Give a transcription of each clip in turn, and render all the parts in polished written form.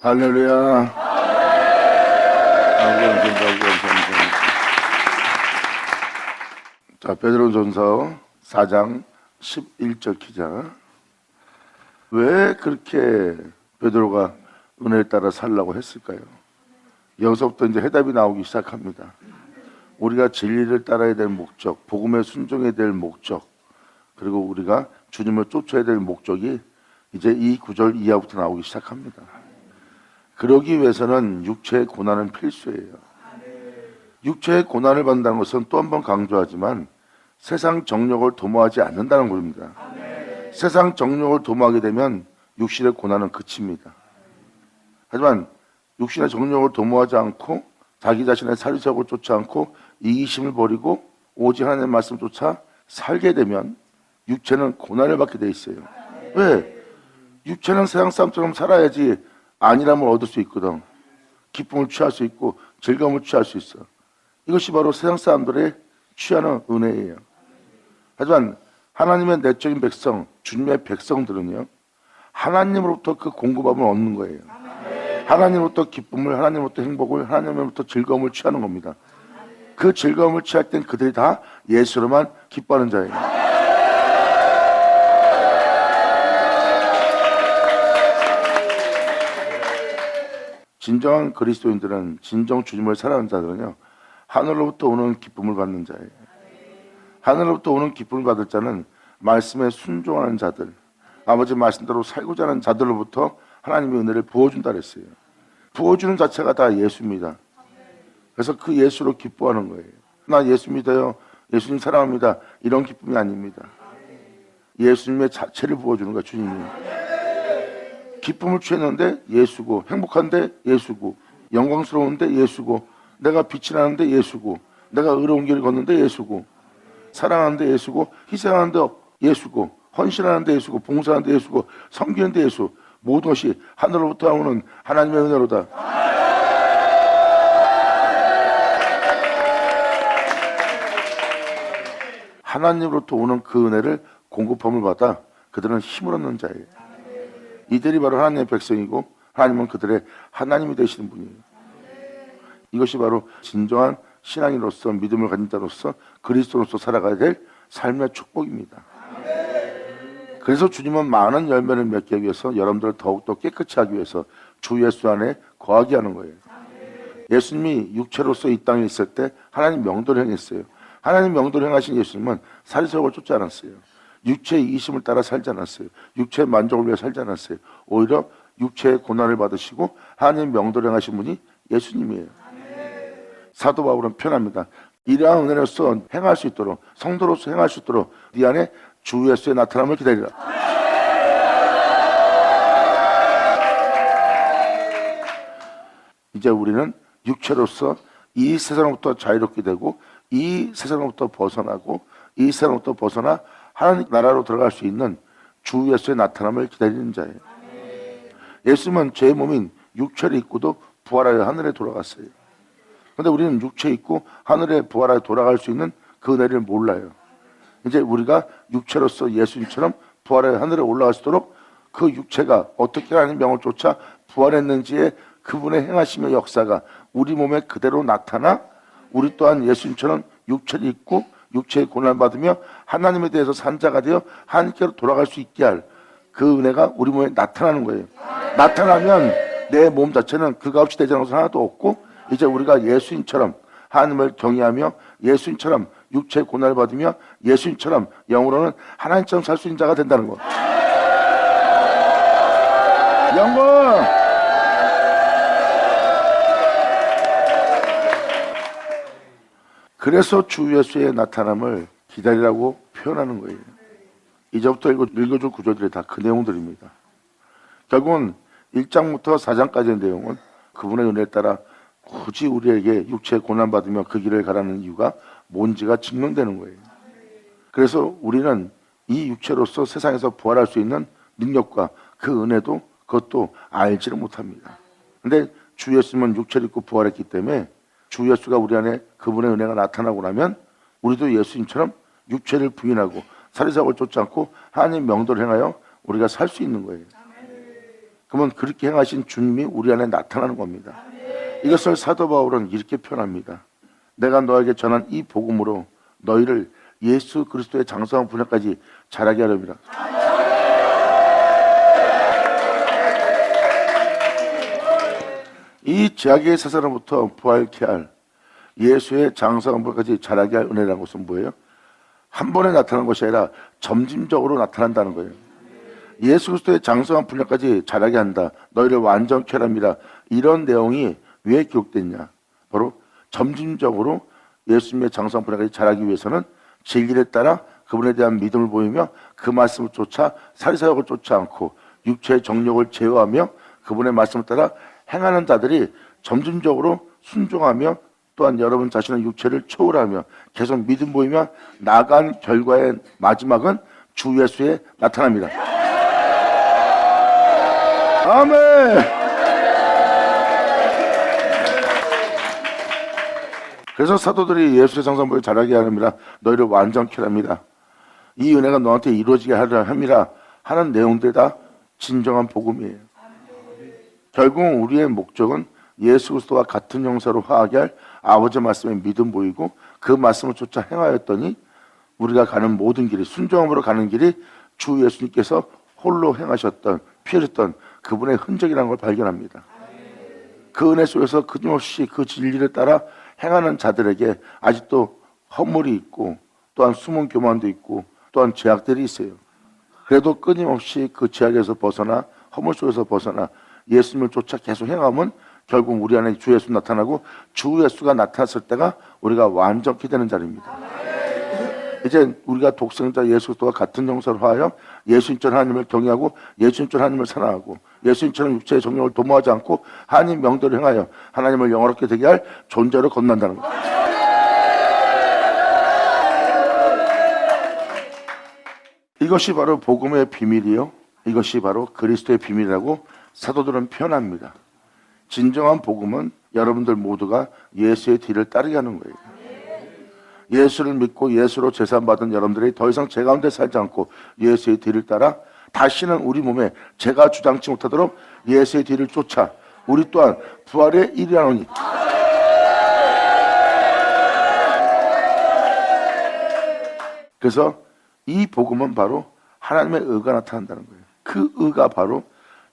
할렐루야. 자, 베드로전서 4장 11절 기자. 왜 그렇게 베드로가 은혜에 따라 살라고 했을까요? 여기서부터 이제 해답이 나오기 시작합니다. 우리가 진리를 따라야 될 목적, 복음에 순종해야 될 목적, 그리고 우리가 주님을 쫓아야 될 목적이 이제 이 9절 이하부터 나오기 시작합니다. 그러기 위해서는 육체의 고난은 필수예요. 육체의 고난을 받는다는 것은 또 한 번 강조하지만 세상 정욕을 도모하지 않는다는 겁니다. 세상 정욕을 도모하게 되면 육신의 고난은 그칩니다. 하지만 육신의 정욕을 도모하지 않고 자기 자신의 사리사욕을 쫓지 않고 이기심을 버리고 오직 하나님의 말씀 쫓아 살게 되면 육체는 고난을 받게 돼 있어요. 왜? 육체는 세상 사람처럼 살아야지 안일함을 얻을 수 있거든. 기쁨을 취할 수 있고 즐거움을 취할 수 있어. 이것이 바로 세상 사람들의 취하는 은혜예요. 하지만 하나님의 내적인 백성, 주님의 백성들은요, 하나님으로부터 그 공급함을 얻는 거예요. 하나님으로부터 기쁨을, 하나님으로부터 행복을, 하나님으로부터 즐거움을 취하는 겁니다. 그 즐거움을 취할 땐 그들이 다 예수로만 기뻐하는 자예요. 진정한 그리스도인들은, 진정 주님을 사랑하는 자들은요, 하늘로부터 오는 기쁨을 받는 자예요. 하늘로부터 오는 기쁨을 받을 자는 말씀에 순종하는 자들, 아버지 말씀대로 살고자 하는 자들로부터 하나님의 은혜를 부어준다 그랬어요. 부어주는 자체가 다 예수입니다. 그래서 그 예수로 기뻐하는 거예요. 나 예수 믿어요, 예수님 사랑합니다, 이런 기쁨이 아닙니다. 예수님의 자체를 부어주는 거야. 주님이 기쁨을 취했는데 예수고, 행복한데 예수고, 영광스러운데 예수고, 내가 빛이 나는데 예수고, 내가 의로운 길을 걷는데 예수고, 사랑하는데 예수고, 희생하는데 예수고, 헌신하는데 예수고, 봉사하는데 예수고, 섬기는데 예수, 모든 것이 하늘로부터 오는 하나님의 은혜로다. 하나님으로부터 오는 그 은혜를 공급함을 받아 그들은 힘을 얻는 자예요. 이들이 바로 하나님의 백성이고 하나님은 그들의 하나님이 되시는 분이에요. 이것이 바로 진정한 신앙인으로서, 믿음을 가진 자로서, 그리스도로서 살아가야 될 삶의 축복입니다. 그래서 주님은 많은 열매를 맺기 위해서 여러분들을 더욱더 깨끗이 하기 위해서 주 예수 안에 거하게 하는 거예요. 예수님이 육체로서 이 땅에 있을 때 하나님 명도를 행했어요. 하나님 명도를 행하신 예수님은 사리사욕을 쫓지 않았어요. 육체의 이심을 따라 살지 않았어요. 육체의 만족을 위해 살지 않았어요. 오히려 육체의 고난을 받으시고 하나님 명도를 행하신 분이 예수님이에요. 사도 바울은 표현합니다. 이러한 은혜로서 행할 수 있도록, 성도로서 행할 수 있도록 네 안에 주 예수의 나타남을 기다리라. 이제 우리는 육체로서 이 세상으로부터 자유롭게 되고 이 세상으로부터 벗어나고 이 세상으로부터 벗어나 하나님 나라로 들어갈 수 있는 주 예수의 나타남을 기다리는 자예요. 예수님은 제 몸인 육체를 입고도 부활하여 하늘에 돌아갔어요. 그런데 우리는 육체 입고 하늘에 부활하여 돌아갈 수 있는 그 은혜를 몰라요. 이제 우리가 육체로서 예수님처럼 부활하여 하늘에 올라갈 수 있도록 그 육체가 어떻게 하나님 명을 쫓아 부활했는지의 그분의 행하심의 역사가 우리 몸에 그대로 나타나 우리 또한 예수님처럼 육체를 입고 육체의 고난을 받으며 하나님에 대해서 산 자가 되어 하나님께로 돌아갈 수 있게 할 그 은혜가 우리 몸에 나타나는 거예요. 나타나면 내 몸 자체는 그가 없이 되지 않은 것은 하나도 없고 이제 우리가 예수님처럼 하나님을 경외하며 예수님처럼 육체의 고난을 받으며 예수님처럼 영으로는 하나님처럼 살 수 있는 자가 된다는 거. 영광! 그래서 주 예수의 나타남을 기다리라고 표현하는 거예요. 이제부터 읽어줄 구절들이 다 그 내용들입니다. 결국은 1장부터 4장까지의 내용은 그분의 은혜에 따라 굳이 우리에게 육체의 고난받으며 그 길을 가라는 이유가 뭔지가 증명되는 거예요. 그래서 우리는 이 육체로서 세상에서 부활할 수 있는 능력과 그 은혜도 그것도 알지를 못합니다. 근데 주 예수님은 육체를 입고 부활했기 때문에 주 예수가 우리 안에 그분의 은혜가 나타나고 나면 우리도 예수님처럼 육체를 부인하고 사리사욕을 쫓지 않고 하나님 명도를 행하여 우리가 살 수 있는 거예요. 그러면 그렇게 행하신 주님이 우리 안에 나타나는 겁니다. 이것을 사도 바울은 이렇게 표현합니다. 내가 너에게 전한 이 복음으로 너희를 예수 그리스도의 장성한 분야까지 자라게 하렵니다. 이 죄악의 세상으로부터 부활케 할 예수의 장성한 분야까지 자라게 할 은혜라는 것은 뭐예요? 한 번에 나타나는 것이 아니라 점진적으로 나타난다는 거예요. 예수 그리스도의 장성한 분야까지 자라게 한다. 너희를 완전케 하랍니다. 이런 내용이 왜 기록됐냐? 바로 점진적으로 예수님의 장성한 분야까지 자라기 위해서는 진리에 따라 그분에 대한 믿음을 보이며 그 말씀을 쫓아 사리사욕을 쫓지 않고 육체의 정욕을 제어하며 그분의 말씀을 따라 행하는 자들이 점진적으로 순종하며 또한 여러분 자신의 육체를 초월하며 계속 믿음 보이며 나아간 결과의 마지막은 주 예수의 나타납니다. 아멘. 그래서 사도들이 예수의 장성부를 자라게 하랍니다. 너희를 완전케 합니다. 이 은혜가 너한테 이루어지게 하려 함이라 하는 내용들이 다 진정한 복음이에요. 결국 우리의 목적은 예수 그리스도와 같은 형사로 화하게 할 아버지의 말씀에 믿음 보이고 그 말씀을 쫓아 행하였더니 우리가 가는 모든 길이 순종함으로 가는 길이 주 예수님께서 홀로 행하셨던 피하셨던 그분의 흔적이라는 걸 발견합니다. 그 은혜 속에서 끊임없이 그 진리를 따라 행하는 자들에게 아직도 허물이 있고 또한 숨은 교만도 있고 또한 죄악들이 있어요. 그래도 끊임없이 그 죄악에서 벗어나 허물 속에서 벗어나 예수님을 쫓아 계속 행하면 결국 우리 안에 주 예수 나타나고 주 예수가 나타났을 때가 우리가 완전히 되는 자리입니다. 이제 우리가 독생자 예수 그리스도와 같은 형사로 하여 예수님처럼 하나님을 경외하고 예수님처럼 하나님을 사랑하고 예수님처럼 육체의 정욕을 도모하지 않고 하나님 명도를 행하여 하나님을 영화롭게 되게 할 존재로 건넌다는 것. 이것이 바로 복음의 비밀이요. 이것이 바로 그리스도의 비밀이라고 사도들은 표현합니다. 진정한 복음은 여러분들 모두가 예수의 뒤를 따르게 하는 거예요. 예수를 믿고 예수로 제사받은 여러분들이 더 이상 죄 가운데 살지 않고 예수의 뒤를 따라 다시는 우리 몸에 죄가 주장치 못하도록 예수의 뒤를 쫓아 우리 또한 부활에 이르노니. 그래서 이 복음은 바로 하나님의 의가 나타난다는 거예요. 그 의가 바로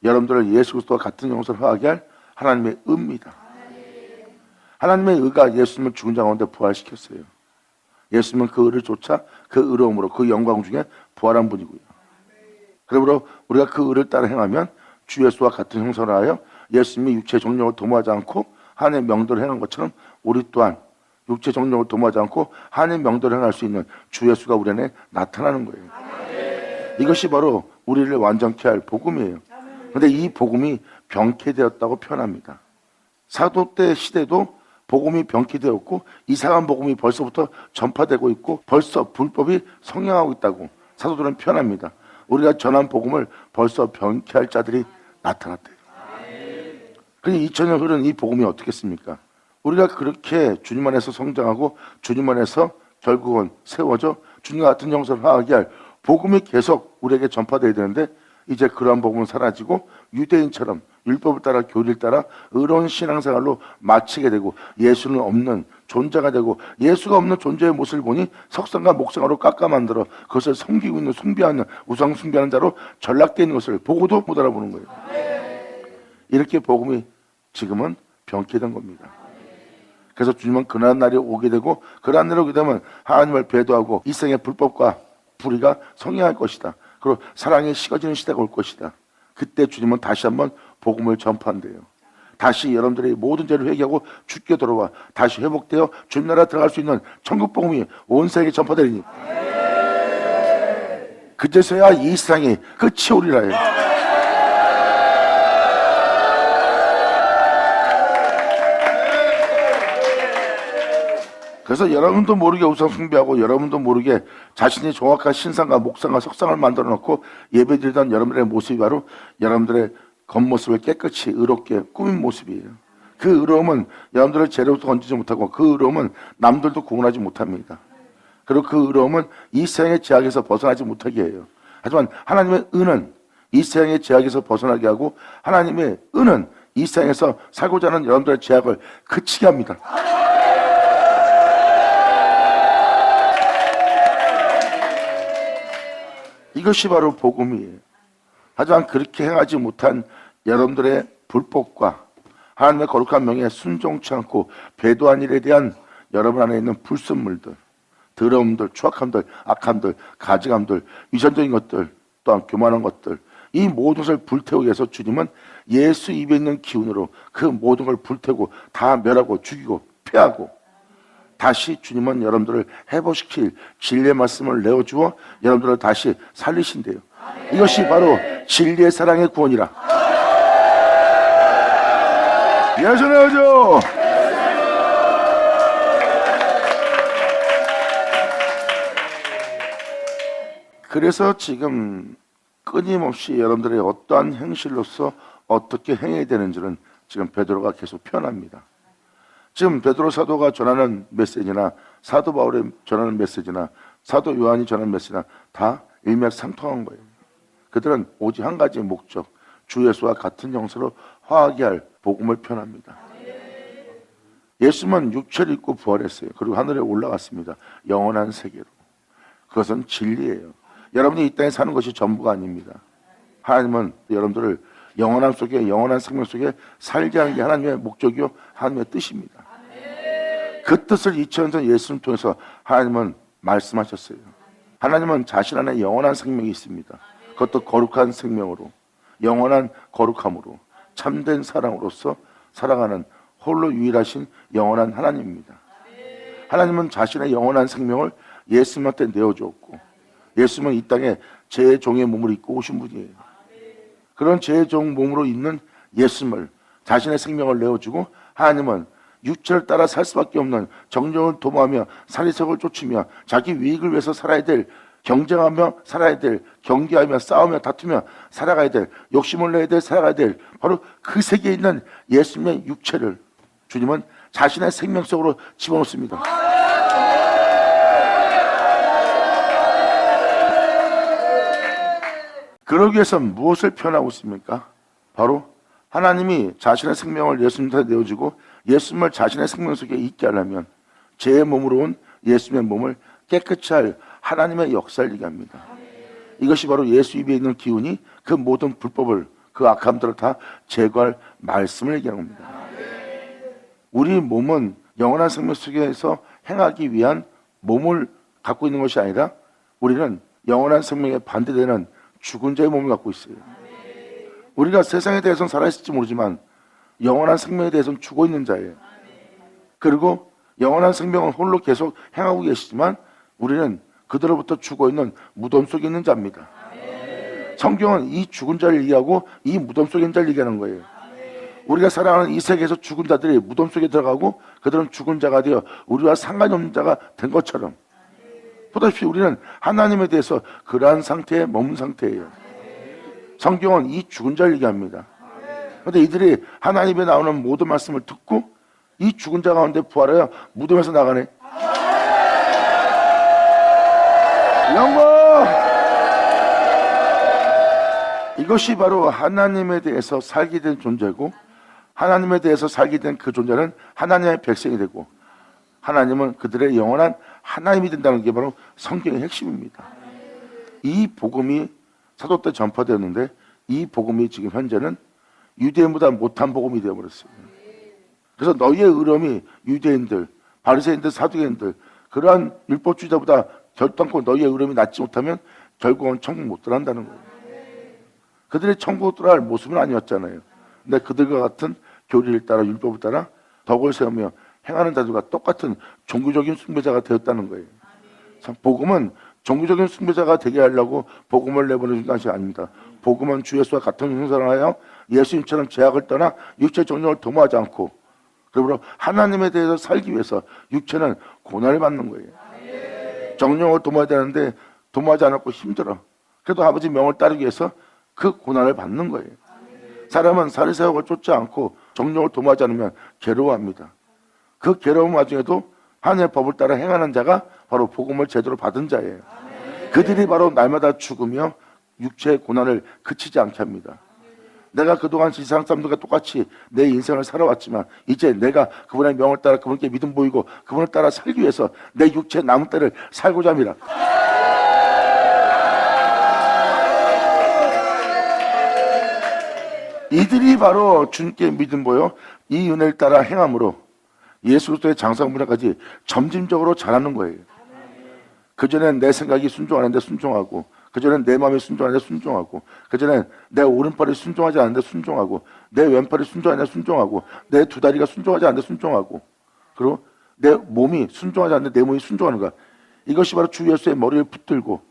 여러분들을 예수 그리스도와 같은 영성을 하게 할 하나님의 의입니다. 하나님의 의가 예수님을 죽은 자 가운데 부활시켰어요. 예수님은 그 의를 쫓아 그 의로움으로 그 영광 중에 부활한 분이고요. 그러므로 우리가 그 의를 따라 행하면 주 예수와 같은 형성을 하여 예수님이 육체의 정욕을 도모하지 않고 하나님의 명도를 행한 것처럼 우리 또한 육체의 정욕을 도모하지 않고 하나님의 명도를 행할 수 있는 주 예수가 우리 안에 나타나는 거예요. 이것이 바로 우리를 완전케 할 복음이에요. 그런데 이 복음이 병케되었다고 표현합니다. 사도 때 시대도 복음이 병케되었고 이상한 복음이 벌써부터 전파되고 있고 벌써 불법이 성행하고 있다고 사도들은 표현합니다. 우리가 전한 복음을 벌써 병케할 자들이 나타났대요. 그러니 2000년 흐른 이 복음이 어떻겠습니까? 우리가 그렇게 주님 안에서 성장하고 주님 안에서 결국은 세워져 주님과 같은 형성을 하게 할 복음이 계속 우리에게 전파되어야 되는데 이제 그러한 복음은 사라지고 유대인처럼 율법을 따라 교리를 따라 의로운 신앙생활로 마치게 되고 예수는 없는 존재가 되고 예수가 없는 존재의 모습을 보니 석상과 목상으로 깎아 만들어 그것을 섬기고 있는 숭배하는 우상 숭배하는 자로 전락되어 있는 것을 보고도 못 알아보는 거예요. 이렇게 복음이 지금은 병케된 겁니다. 그래서 주님은 그날 날이 오게 되고 그날 날이 오게 되면 하나님을 배도하고 이 생의 불법과 불의가 성행할 것이다. 그리고 사랑이 식어지는 시대가 올 것이다. 그때 주님은 다시 한번 복음을 전파한대요. 다시 여러분들이 모든 죄를 회개하고 주께 돌아와 다시 회복되어 주님 나라 들어갈 수 있는 천국 복음이 온 세계에 전파되리니 그제서야 이 세상이 끝이 오리라 해요. 그래서 여러분도 모르게 우상 숭배하고 여러분도 모르게 자신이 정확한 신상과 목상과 석상을 만들어 놓고 예배드리던 여러분들의 모습이 바로 여러분들의 겉모습을 깨끗이 의롭게 꾸민 모습이에요. 그 의로움은 여러분들을 죄로부터 건지지 못하고 그 의로움은 남들도 구원하지 못합니다. 그리고 그 의로움은 이 세상의 죄악에서 벗어나지 못하게 해요. 하지만 하나님의 의는 이 세상의 제약에서 벗어나게 하고 하나님의 은은 이 세상에서 살고자 하는 여러분들의 제약을 그치게 합니다. 이것이 바로 복음이에요. 하지만 그렇게 행하지 못한 여러분들의 불법과 하나님의 거룩한 명예에 순종치 않고 배도한 일에 대한 여러분 안에 있는 불순물들, 더러움들, 추악함들, 악함들, 가증함들, 위선적인 것들, 또한 교만한 것들, 이 모든 것을 불태우기 위해서 주님은 예수 입에 있는 기운으로 그 모든 걸 불태우고 다 멸하고 죽이고 폐하고 다시 주님은 여러분들을 회복시킬 진리의 말씀을 내어주어 여러분들을 다시 살리신대요. 이것이 바로 진리의 사랑의 구원이라. 예수 내어줘. 그래서 지금 끊임없이 여러분들의 어떠한 행실로서 어떻게 행해야 되는지는 지금 베드로가 계속 표현합니다. 지금 베드로 사도가 전하는 메시지나 사도 바울이 전하는 메시지나 사도 요한이 전하는 메시지나 다 일맥상통한 거예요. 그들은 오직 한 가지 목적, 주 예수와 같은 정서로 화하게 할 복음을 표현합니다. 예수님은 육체를 입고 부활했어요. 그리고 하늘에 올라갔습니다. 영원한 세계로. 그것은 진리예요. 여러분이 이 땅에 사는 것이 전부가 아닙니다. 하나님은 여러분들을 영원함 속에, 영원한 생명 속에 살게 하는 게 하나님의 목적이요 하나님의 뜻입니다. 그 뜻을 2000년 전 예수님을 통해서 하나님은 말씀하셨어요. 하나님은 자신 안에 영원한 생명이 있습니다. 그것도 거룩한 생명으로, 영원한 거룩함으로, 참된 사랑으로서 살아가는 홀로 유일하신 영원한 하나님입니다. 하나님은 자신의 영원한 생명을 예수님한테 내어주었고, 예수님은 이 땅에 제 종의 몸을 입고 오신 분이에요. 그런 제 종 몸으로 있는 예수님을, 자신의 생명을 내어주고, 하나님은 육체를 따라 살 수밖에 없는 정령을 도모하며 사리석을 쫓으며 자기 위익을 위해서 살아야 될, 경쟁하며 살아야 될, 경계하며 싸우며 다투며 살아가야 될, 욕심을 내야 될, 살아가야 될 바로 그 세계에 있는 예수님의 육체를 주님은 자신의 생명 속으로 집어넣습니다. 그러기 위해서 무엇을 표현하고 있습니까? 바로 하나님이 자신의 생명을 예수님한테 내어주고 예수님을 자신의 생명 속에 있게 하려면 제 몸으로 온 예수님의 몸을 깨끗이 할 하나님의 역사를 얘기합니다. 이것이 바로 예수 입에 있는 기운이 그 모든 불법을, 그 악함들을 다 제거할 말씀을 얘기하는 겁니다. 우리 몸은 영원한 생명 속에서 행하기 위한 몸을 갖고 있는 것이 아니라 우리는 영원한 생명에 반대되는 죽은 자의 몸을 갖고 있어요. 우리가 세상에 대해서는 살아있을지 모르지만 영원한 생명에 대해서는 죽어 있는 자예요. 그리고 영원한 생명은 홀로 계속 행하고 계시지만 우리는 그들로부터 죽어 있는 무덤 속에 있는 자입니다. 성경은 이 죽은 자를 얘기하고 이 무덤 속에 있는 자를 얘기하는 거예요. 우리가 살아가는 이 세계에서 죽은 자들이 무덤 속에 들어가고 그들은 죽은 자가 되어 우리와 상관이 없는 자가 된 것처럼 보다시피 우리는 하나님에 대해서 그러한 상태에 머문 상태예요. 성경은 이 죽은 자를 얘기합니다. 그런데 이들이 하나님에 나오는 모든 말씀을 듣고 이 죽은 자 가운데 부활하여 무덤에서 나가네. 영광! 이것이 바로 하나님에 대해서 살게 된 존재고 하나님에 대해서 살게 된 그 존재는 하나님의 백성이 되고 하나님은 그들의 영원한 하나님이 된다는 게 바로 성경의 핵심입니다. 이 복음이 사도 때 전파되었는데 이 복음이 지금 현재는 유대인보다 못한 복음이 되어버렸어요. 그래서 너희의 의로움이 유대인들, 바리새인들, 사두개인들 그러한 율법주의자보다 결단코 너희의 의로움이 낫지 못하면 결국은 천국 못 들어간다는 거예요. 그들이 천국 들어갈 모습은 아니었잖아요. 근데 그들과 같은 교리를 따라 율법을 따라 덕을 세우며 행하는 자들과 똑같은 종교적인 숭배자가 되었다는 거예요. 복음은 종교적인 숭배자가 되게 하려고 복음을 내보내준 것이 아닙니다. 복음은 주 예수와 같은 형상을 하여 예수님처럼 죄악을 떠나 육체 정령을 도모하지 않고 그러므로 하나님에 대해서 살기 위해서 육체는 고난을 받는 거예요. 정령을 도모해야 되는데 도모하지 않았고 힘들어. 그래도 아버지 명을 따르기 위해서 그 고난을 받는 거예요. 사람은 사리새우를 쫓지 않고 정령을 도모하지 않으면 괴로워합니다. 그 괴로움 와중에도 하나님의 법을 따라 행하는 자가 바로 복음을 제대로 받은 자예요. 그들이 바로 날마다 죽으며 육체의 고난을 그치지 않게 합니다. 내가 그동안 세상 사람들과 똑같이 내 인생을 살아왔지만 이제 내가 그분의 명을 따라 그분께 믿음 보이고 그분을 따라 살기 위해서 내 육체의 남은 때를 살고자 합니다. 이들이 바로 주님께 믿음 보여 이 은혜를 따라 행함으로 예수 그리스도의 장성분야까지 점진적으로 자라는 거예요. 그전엔 내 생각이 순종하는데 순종하고, 그전엔 내 마음이 순종하는데 순종하고, 그전엔 내 오른팔이 순종하지 않는데 순종하고, 내 왼팔이 순종하지 않는데 순종하고, 내 두 다리가 순종하지 않는데 순종하고, 그리고 내 몸이 순종하지 않는데 내 몸이 순종하는 거야. 이것이 바로 주 예수의 머리를 붙들고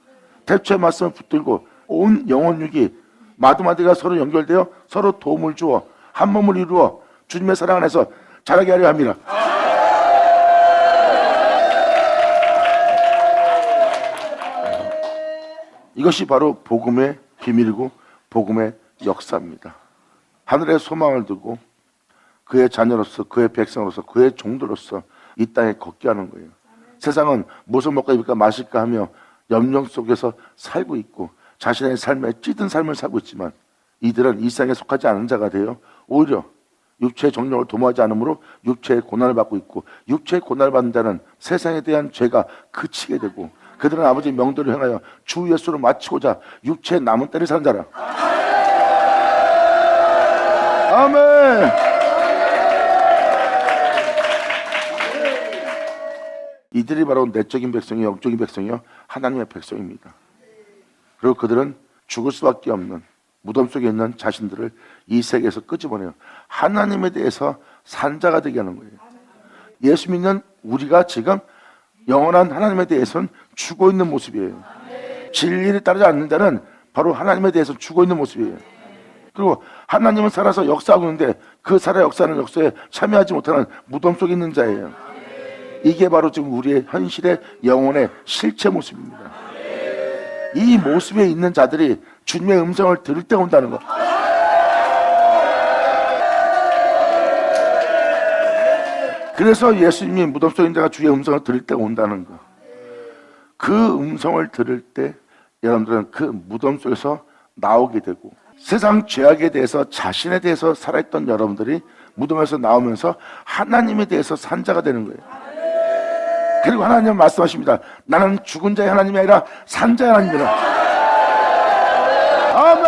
태초의 말씀을 붙들고 온 영혼육이 마두마디가 서로 연결되어 서로 도움을 주어 한 몸을 이루어 주님의 사랑 안에서 자라게 하려 합니다. 이것이 바로 복음의 비밀이고 복음의 역사입니다. 하늘의 소망을 두고 그의 자녀로서 그의 백성으로서 그의 종들로서 이 땅에 걷게 하는 거예요. 세상은 무엇을 먹고 입을까 마실까 하며 염려 속에서 살고 있고 자신의 삶에 찌든 삶을 살고 있지만 이들은 이 세상에 속하지 않은 자가 되어 오히려 육체의 정욕을 도모하지 않으므로 육체의 고난을 받고 있고 육체의 고난을 받는 자는 세상에 대한 죄가 그치게 되고 그들은 아버지의 명도를 행하여 주 예수를 마치고자 육체의 남은 때를 사는 자라. 아멘. 이들이 바로 내적인 백성이요 영적인 백성이요 하나님의 백성입니다. 그리고 그들은 죽을 수밖에 없는 무덤 속에 있는 자신들을 이 세계에서 끄집어내요. 하나님에 대해서 산 자가 되게 하는 거예요. 예수 믿는 우리가 지금 영원한 하나님에 대해서는 죽어 있는 모습이에요. 진리를 따르지 않는 자는 바로 하나님에 대해서 죽어 있는 모습이에요. 그리고 하나님은 살아서 역사하고 있는데 그 살아 역사하는 역사에 참여하지 못하는 무덤 속에 있는 자예요. 이게 바로 지금 우리의 현실의 영혼의 실체 모습입니다. 이 모습에 있는 자들이 주님의 음성을 들을 때 온다는 것. 그래서 예수님이 무덤 속에 있는 자가 주의 음성을 들을 때 온다는 것. 그 음성을 들을 때 여러분들은 그 무덤 속에서 나오게 되고 세상 죄악에 대해서 자신에 대해서 살아있던 여러분들이 무덤에서 나오면서 하나님에 대해서 산 자가 되는 거예요. 그리고 하나님은 말씀하십니다. 나는 죽은 자의 하나님이 아니라 산 자의 하나님이라. 아멘.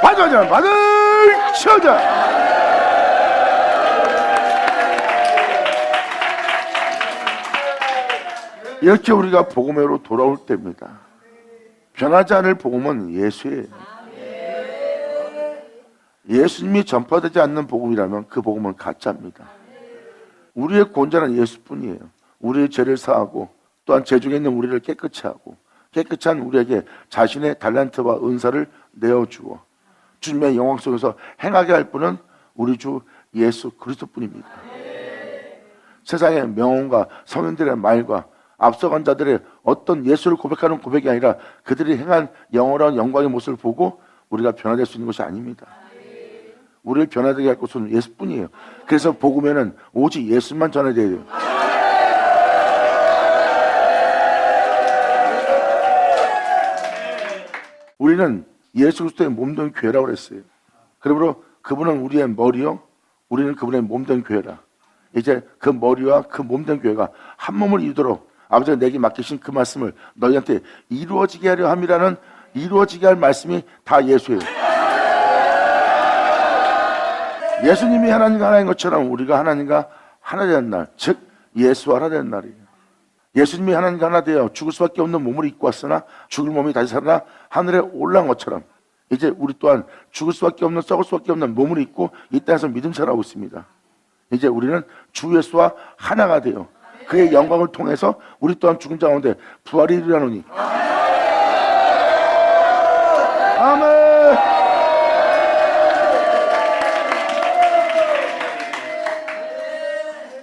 받으자 받을 쳐자. 이렇게 우리가 복음으로 돌아올 때입니다. 변하지 않을 복음은 예수예요. 예수님이 전파되지 않는 복음이라면 그 복음은 가짜입니다. 우리의 구원자는 예수뿐이에요. 우리의 죄를 사하고 또한 죄 중에 있는 우리를 깨끗이 하고 깨끗한 우리에게 자신의 달란트와 은사를 내어주어 주님의 영광 속에서 행하게 할 분은 우리 주 예수 그리스도뿐입니다. 세상의 명언과 성인들의 말과 앞서간 자들의 어떤 예수를 고백하는 고백이 아니라 그들이 행한 영원한 영광의 모습을 보고 우리가 변화될 수 있는 것이 아닙니다. 우리를 변화되게 할 것은 예수뿐이에요. 그래서 복음에는 오직 예수만 전해야 돼요. 우리는 예수 그리스도의 몸된 교회라고 그랬어요. 그러므로 그분은 우리의 머리요, 우리는 그분의 몸된 교회라. 이제 그 머리와 그 몸된 교회가 한 몸을 이루도록 아버지가 내게 맡기신 그 말씀을 너희한테 이루어지게 하려 함이라는 이루어지게 할 말씀이 다 예수예요. 예수님이 하나님과 하나인 것처럼 우리가 하나님과 하나 되는 날, 즉 예수와 하나 되는 날이에요. 예수님이 하나님과 하나 되어 죽을 수밖에 없는 몸을 입고 왔으나 죽을 몸이 다시 살아나 하늘에 올라온 것처럼 이제 우리 또한 죽을 수밖에 없는 썩을 수밖에 없는 몸을 입고 이 땅에서 믿음 살아가고 있습니다. 이제 우리는 주 예수와 하나가 되어 그의 영광을 통해서 우리 또한 죽은 자 가운데 부활이 일어나노니 아멘.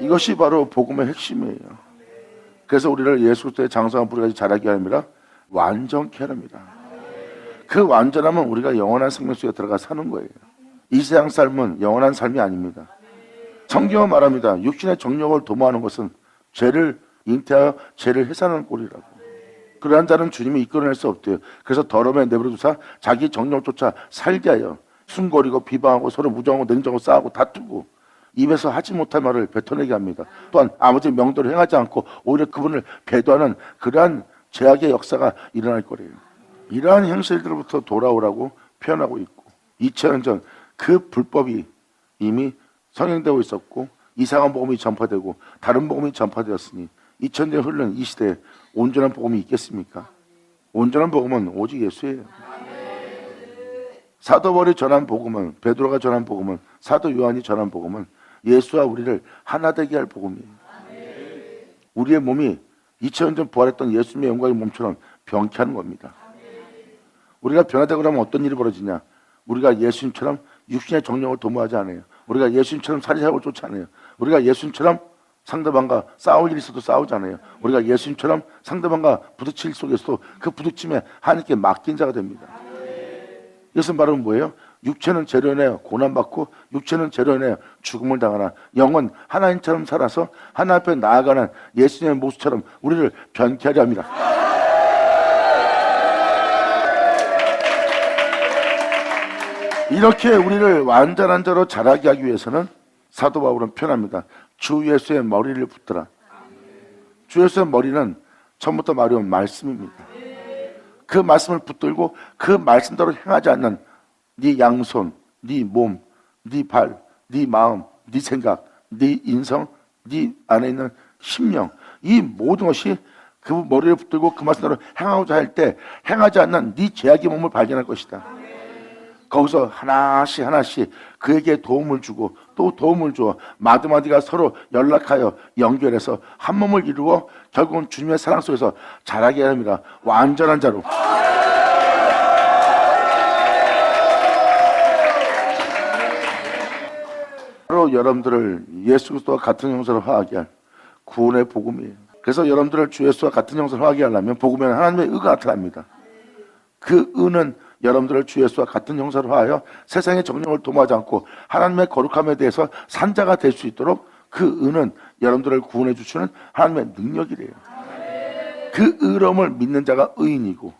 이것이 바로 복음의 핵심이에요. 그래서 우리를 예수 그리스도의 장성한 뿌리까지 자라게 하느라 완전케 하랍니다. 그 완전함은 우리가 영원한 생명 속에 들어가 사는 거예요. 이 세상 삶은 영원한 삶이 아닙니다. 성경은 말합니다. 육신의 정욕을 도모하는 것은 죄를 잉태하여 죄를 해산하는 꼴이라고. 그러한 자는 주님이 이끌어낼 수 없대요. 그래서 더러움에 내버려두사 자기 정욕 쫓아 살게 하여 숨거리고 비방하고 서로 무정하고 냉정하고 싸우고 다투고 입에서 하지 못할 말을 뱉어내게 합니다. 또한 아버지 명도를 행하지 않고 오히려 그분을 배도하는 그러한 죄악의 역사가 일어날 거래요. 이러한 행실들로부터 돌아오라고 표현하고 있고 2000년 전 그 불법이 이미 성행되고 있었고 이상한 복음이 전파되고 다른 복음이 전파되었으니 2000년 흐른 이 시대에 온전한 복음이 있겠습니까? 온전한 복음은 오직 예수예요. 사도 바울이 전한 복음은, 베드로가 전한 복음은, 사도 요한이 전한 복음은 예수와 우리를 하나 되게 할 복음이에요. 우리의 몸이 2000년 전 부활했던 예수님의 영광의 몸처럼 병케 하는 겁니다. 우리가 변화되고 나면 어떤 일이 벌어지냐? 우리가 예수님처럼 육신의 정령을 도모하지 않아요. 우리가 예수님처럼 살인사고를 쫓지 않아요. 우리가 예수님처럼 상대방과 싸울 일이 있어도 싸우지 않아요. 우리가 예수님처럼 상대방과 부딪힐 속에서도 그 부딪힘에 하나님께 맡긴 자가 됩니다. 이것은 말은 뭐예요? 육체는 재련해요. 고난받고 육체는 재련해요. 죽음을 당하나 영은 하나님처럼 살아서 하나님 앞에 나아가는 예수님의 모습처럼 우리를 변케 하려 합니다. 이렇게 우리를 완전한 자로 자라게 하기 위해서는 사도 바울은 표현합니다. 주 예수의 머리를 붙들어. 주 예수의 머리는 처음부터 말해온 말씀입니다. 그 말씀을 붙들고 그 말씀대로 행하지 않는 네 양손, 네 몸, 네 발, 네 마음, 네 생각, 네 인성, 네 안에 있는 심령, 이 모든 것이 그 머리를 붙들고 그 말씀대로 행하고자 할 때 행하지 않는 네 죄악의 몸을 발견할 것이다. 거기서 하나씩 하나씩 그에게 도움을 주고 또 도움을 주어 마디마디가 서로 연락하여 연결해서 한 몸을 이루어 결국은 주님의 사랑 속에서 자라게 합니다. 완전한 자로. 바로 여러분들을 예수 그리스도와 같은 형상으로 화하게 할 구원의 복음이에요. 그래서 여러분들을 주 예수와 같은 형상으로 화하게 하려면 복음에는 하나님의 의가 나타납니다. 그 의는 여러분들을 주 예수와 같은 형상으로 하여 세상의 정령을 도모하지 않고 하나님의 거룩함에 대해서 산자가 될 수 있도록 그 의는 여러분들을 구원해 주시는 하나님의 능력이래요. 그 의로움을 믿는 자가 의인이고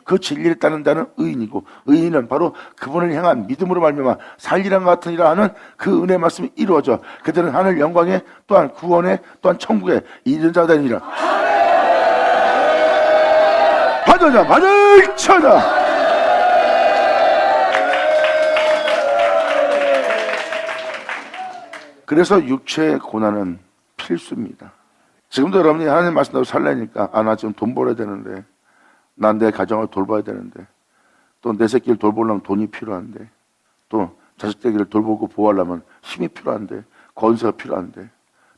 그 진리를 따르는 자는 의인이고 의인은 바로 그분을 향한 믿음으로 말미암아 살리랑 같은 일을 하는 그 은혜의 말씀이 이루어져 그들은 하늘 영광에 또한 구원에 또한 천국에 이르는 자가 되니라. 받으자 받을 쳐자. 그래서 육체의 고난은 필수입니다. 지금도 여러분이 하나님 말씀대로 살라니까 나 지금 돈 벌어야 되는데 난 내 가정을 돌봐야 되는데 또 내 새끼를 돌보려면 돈이 필요한데 또 자식들을 돌보고 보호하려면 힘이 필요한데 권세가 필요한데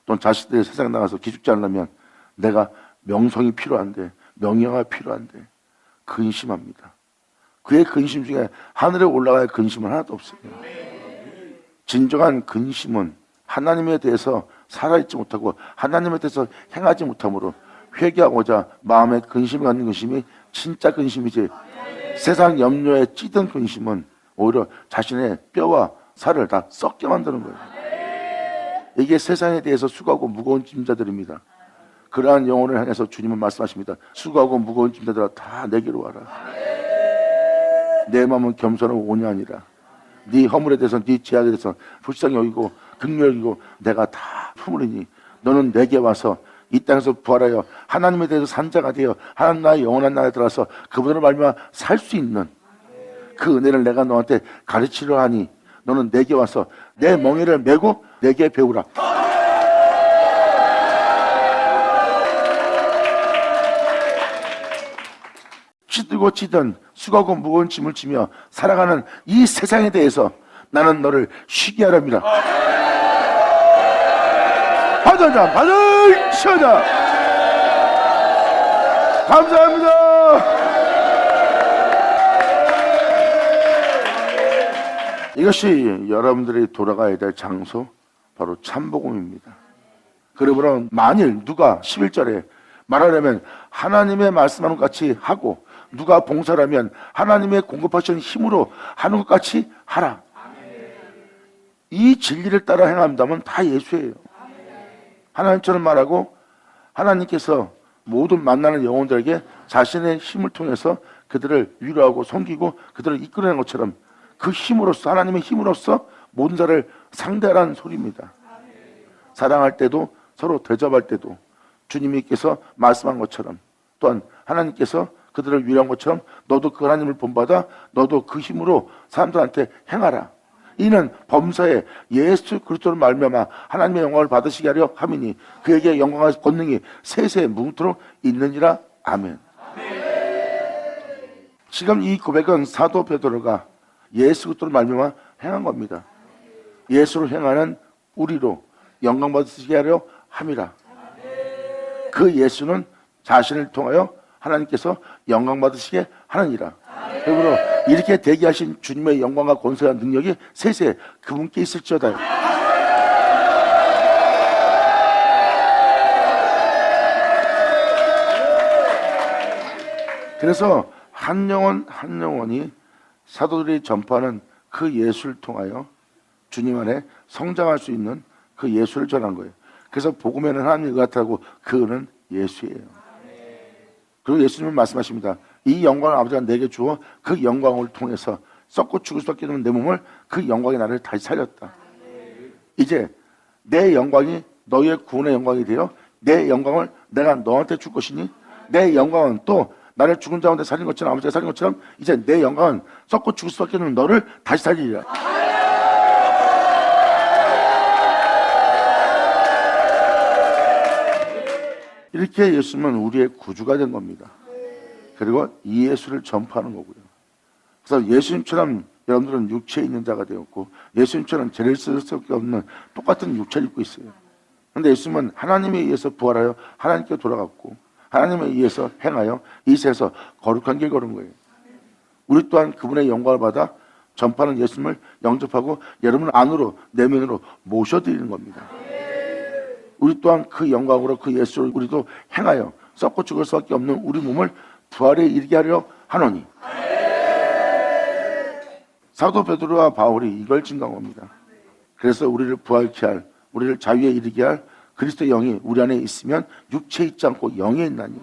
또 자식들이 세상 나가서 기죽지 않으려면 내가 명성이 필요한데 명예가 필요한데 근심합니다. 그의 근심 중에 하늘에 올라갈 근심은 하나도 없습니다. 진정한 근심은 하나님에 대해서 살아있지 못하고 하나님에 대해서 행하지 못함으로 회개하고자 마음에 근심을 갖는 근심이 진짜 근심이지 세상 염려에 찌든 근심은 오히려 자신의 뼈와 살을 다 썩게 만드는 거예요. 이게 세상에 대해서 수고하고 무거운 짐자들입니다. 그러한 영혼을 향해서 주님은 말씀하십니다. 수고하고 무거운 짐자들아 다 내게로 와라. 내 마음은 겸손하고 온유하니라. 네 허물에 대해서 네 죄악에 대해서 불쌍히 여기고 긍휼히 여기고 내가 다 품으리니 너는 내게 와서 이 땅에서 부활하여 하나님에 대해서 산자가 되어 하나님 나의 영원한 나라에 들어서 그분으로 말미암아 살 수 있는 그 은혜를 내가 너한테 가르치려 하니 너는 내게 와서 내 멍에를 메고 내게 배우라. 찌들고 찌든 수고하고 무거운 짐을 지며 살아가는 이 세상에 대해서 나는 너를 쉬게 하렵니다. 받으자 받을 쳐자. 감사합니다. 이것이 여러분들이 돌아가야 될 장소 바로 참복음입니다. 그러므로 만일 누가 11절에 말하려면 하나님의 말씀하는 것 같이 하고 누가 봉사라면 하나님의 공급하시는 힘으로 하는 것 같이 하라. 이 진리를 따라 행한다면 다 예수예요. 하나님처럼 말하고 하나님께서 모든 만나는 영혼들에게 자신의 힘을 통해서 그들을 위로하고 섬기고 그들을 이끌어낸 것처럼 그 힘으로써, 하나님의 힘으로써 모든 자를 상대하라는 소리입니다. 사랑할 때도 서로 대접할 때도 주님께서 말씀한 것처럼, 또한 하나님께서 그들을 위로한 것처럼 너도 그 하나님을 본받아 너도 그 힘으로 사람들한테 행하라. 이는 범사에 예수 그리스도를 말미암아 하나님의 영광을 받으시게 하려 함이니 그에게 영광과 권능이 세세에 무궁토록 있느니라. 아멘. 지금 이 고백은 사도 베드로가 예수 그리스도를 말미암아 행한 겁니다. 예수로 행하는 우리로 영광 받으시게 하려 함이라. 그 예수는 자신을 통하여 하나님께서 영광 받으시게 하느니라. 그러므로 이렇게 대기하신 주님의 영광과 권세와 능력이 세세 그분께 있을지어다. 그래서 한 영혼 한 영혼이 사도들이 전파하는 그 예수를 통하여 주님 안에 성장할 수 있는 그 예수를 전한 거예요. 그래서 복음에는 하나님의 같다고 그는 예수예요. 그리고 예수님은 말씀하십니다. 이 영광을 아버지가 내게 주어 그 영광을 통해서 썩고 죽을 수밖에 없는 내 몸을 그 영광이 나를 다시 살렸다. 이제 내 영광이 너희의 구원의 영광이 되어 내 영광을 내가 너한테 줄 것이니 내 영광은 또 나를 죽은 자 가운데 살린 것처럼 아버지가 살린 것처럼 이제 내 영광은 썩고 죽을 수밖에 없는 너를 다시 살리리라. 이렇게 예수님은 우리의 구주가 된 겁니다. 그리고 이 예수를 전파하는 거고요. 그래서 예수님처럼 여러분들은 육체에 있는 자가 되었고 예수님처럼 죄를 쓸 수밖에 없는 똑같은 육체를 입고 있어요. 그런데 예수님은 하나님에 의해서 부활하여 하나님께 돌아갔고 하나님에 의해서 행하여 이 세상에서 거룩한 길 걸은 거예요. 우리 또한 그분의 영광을 받아 전파하는 예수님을 영접하고 여러분 안으로 내면으로 모셔드리는 겁니다. 우리 또한 그 영광으로 그 예수를 우리도 행하여 썩고 죽을 수밖에 없는 우리 몸을 부활에 이르게 하려 하노니. 사도 베드로와 바울이 이걸 증거한 겁니다. 그래서 우리를 부활케 할, 우리를 자유에 이르게 할 그리스도의 영이 우리 안에 있으면 육체에 있지 않고 영에 있나니.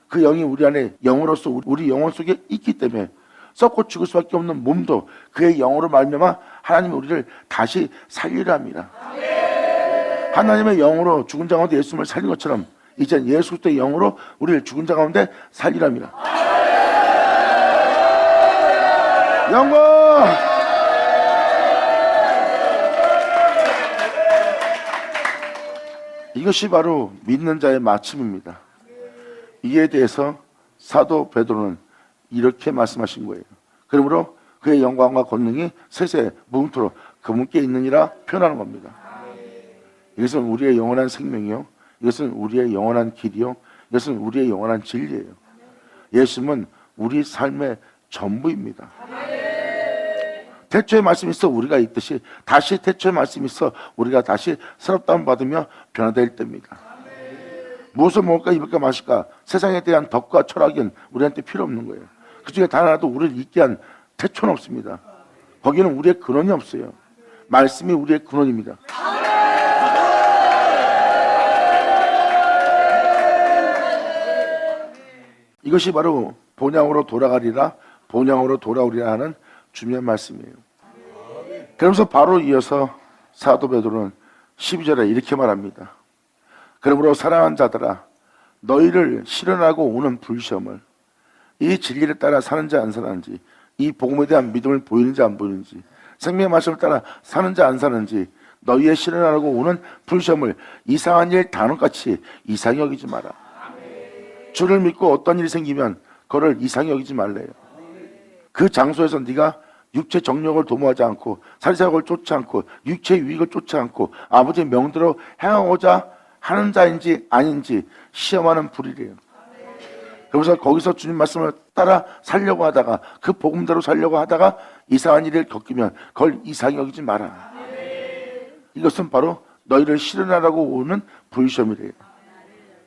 그 영이 우리 안에 영으로서 우리 영혼 속에 있기 때문에 썩고 죽을 수밖에 없는 몸도 그의 영으로 말미암아 하나님이 우리를 다시 살리려 합니다. 하나님의 영으로 죽은 자 가운데 예수님을 살린 것처럼 이제 예수 그리스도의 영으로 우리를 죽은 자 가운데 살리랍니다. 영광! 이것이 바로 믿는 자의 마침입니다. 이에 대해서 사도 베드로는 이렇게 말씀하신 거예요. 그러므로 그의 영광과 권능이 세세 무궁토록 그분께 있느니라 표현하는 겁니다. 이것은 우리의 영원한 생명이요, 이것은 우리의 영원한 길이요, 이것은 우리의 영원한 진리예요. 예수님은 우리 삶의 전부입니다. 태초의 말씀이 있어 우리가 있듯이 다시 태초의 말씀이 있어 우리가 다시 새롭다함 받으며 변화될 때입니다. 무엇을 먹을까 입을까 마실까 세상에 대한 덕과 철학은 우리한테 필요 없는 거예요. 그중에 단 하나도 우리를 있게 한 태초는 없습니다. 거기는 우리의 근원이 없어요. 말씀이 우리의 근원입니다. 이것이 바로 본향으로 돌아가리라, 본향으로 돌아오리라 하는 주님의 말씀이에요. 그러면서 바로 이어서 사도 베드로는 12절에 이렇게 말합니다. 그러므로 사랑하는 자들아, 너희를 실현하고 오는 불시험을 이 진리를 따라 사는지 안 사는지, 이 복음에 대한 믿음을 보이는지 안 보이는지, 생명의 말씀을 따라 사는지 안 사는지, 너희의 실현하고 오는 불시험을 이상한 일 단어같이 이상히 여기지 마라. 주를 믿고 어떤 일이 생기면 그를 이상히 여기지 말래요. 그 장소에서 네가 육체 정력을 도모하지 않고 사리사욕을 쫓지 않고 육체의 유익을 쫓지 않고 아버지의 명대로 행하고자 하는 자인지 아닌지 시험하는 불이래요. 그래서 거기서 주님 말씀을 따라 살려고 하다가 그 복음대로 살려고 하다가 이상한 일을 겪으면 그걸 이상히 여기지 마라. 이것은 바로 너희를 실현하라고 오는 불시험이래요.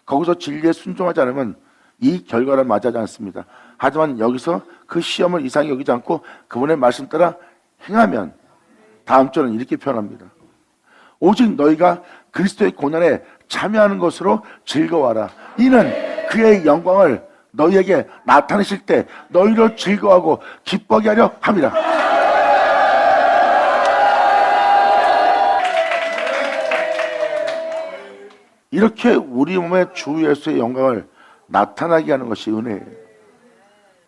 거기서 진리에 순종하지 않으면 이 결과를 맞이하지 않습니다. 하지만 여기서 그 시험을 이상히 여기지 않고 그분의 말씀 따라 행하면 다음 절은 이렇게 표현합니다. 오직 너희가 그리스도의 고난에 참여하는 것으로 즐거워하라. 이는 그의 영광을 너희에게 나타내실 때 너희로 즐거워하고 기뻐하게 하려 함이라. 이렇게 우리 몸에 주 예수의 영광을 나타나게 하는 것이 은혜예요.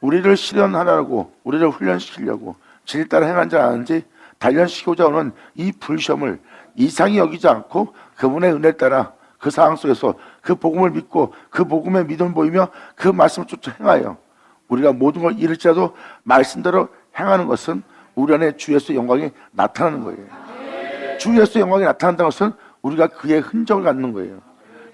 우리를 실현하라고, 우리를 훈련시키려고 질 따라 행한 자 아는지 단련시키고자 하는 이 불시험을 이상히 여기지 않고 그분의 은혜를 따라 그 상황 속에서 그 복음을 믿고 그 복음의 믿음을 보이며 그 말씀을 쫓아 행하여 우리가 모든 걸 잃을지라도 말씀대로 행하는 것은 우리 안에 주 예수의 영광이 나타나는 거예요. 주 예수의 영광이 나타난다는 것은 우리가 그의 흔적을 갖는 거예요.